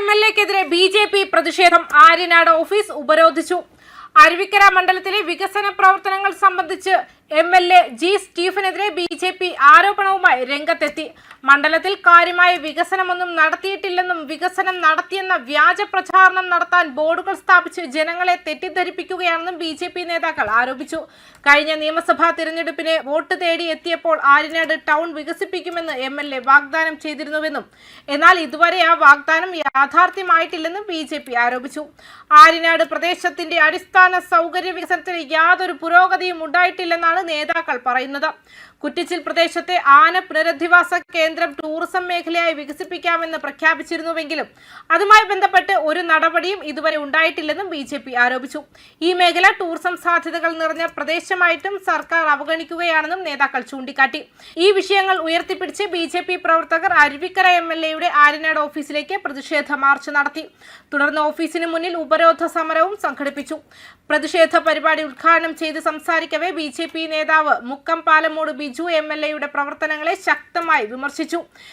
എംഎൽഎക്കെതിരെ BJP പ്രതിഷേധം. Aryanad office ഉപരോധിച്ചു. അരുവിക്കര മണ്ഡലത്തിലെ വികസന പ്രവർത്തനങ്ങൾ സംബന്ധിച്ച് എംഎൽഎ ജി സ്റ്റീഫനെതിരെ ബിജെപി ആരോപണവുമായി രംഗത്തെത്തി. മണ്ഡലത്തിൽ കാര്യമായ വികസനമൊന്നും നടത്തിയിട്ടില്ലെന്നും വികസനം നടത്തിയെന്ന വ്യാജ പ്രചാരണം നടത്താൻ ബോർഡുകൾ സ്ഥാപിച്ച് ജനങ്ങളെ തെറ്റിദ്ധരിപ്പിക്കുകയാണെന്നും ബിജെപി നേതാക്കൾ ആരോപിച്ചു. കഴിഞ്ഞ നിയമസഭാ തിരഞ്ഞെടുപ്പിന് വോട്ട് തേടി എത്തിയപ്പോൾ ആര്യനാട് ടൗൺ വികസിപ്പിക്കുമെന്ന് എംഎൽഎ വാഗ്ദാനം ചെയ്തിരുന്നുവെന്നും എന്നാൽ ഇതുവരെ ആ വാഗ്ദാനം യാഥാർത്ഥ്യമായിട്ടില്ലെന്നും ബിജെപി ആരോപിച്ചു. ആര്യനാട് പ്രദേശത്തിന്റെ അടിസ്ഥാന സൗകര്യ വികസനത്തിന് യാതൊരു പുരോഗതിയും ഉണ്ടായിട്ടില്ലെന്നാണ് നേതാക്കൾ പറയുന്നത്. കുറ്റിച്ചിൽ പ്രദേശത്തെ ആന പുനരധിവാസ കേന്ദ്രം ടൂറിസം മേഖലയായി വികസിപ്പിക്കാമെന്ന് പ്രഖ്യാപിച്ചിരുന്നുവെങ്കിലും അതുമായി ബന്ധപ്പെട്ട് ഒരു നടപടിയും ഇതുവരെ ഉണ്ടായിട്ടില്ലെന്നും ബിജെപി ആരോപിച്ചു. ഈ മേഖല ടൂറിസം സാധ്യതകൾ നിറഞ്ഞ പ്രദേശമായിട്ടും സർക്കാർ അവഗണിക്കുകയാണെന്നും നേതാക്കൾ ചൂണ്ടിക്കാട്ടി. ഈ വിഷയങ്ങൾ ഉയർത്തിപ്പിടിച്ച് ബിജെപി പ്രവർത്തകർ അരുവിക്കര എംഎൽഎയുടെ ആര്യനാട് ഓഫീസിലേക്ക് പ്രതിഷേധ മാർച്ച് നടത്തി. തുടർന്ന് ഓഫീസിന് മുന്നിൽ ഉപരോധ സമരവും സംഘടിപ്പിച്ചു. പ്രതിഷേധ പരിപാടി ഉദ്ഘാടനം ചെയ്ത് സംസാരിക്കവേ ബിജെപി നേതാവ് മുക്കം പാലമൂട് ബിജു എംഎൽഎയുടെ പ്രവർത്തനങ്ങളെ ശക്തമായി വിമർശിച്ചു.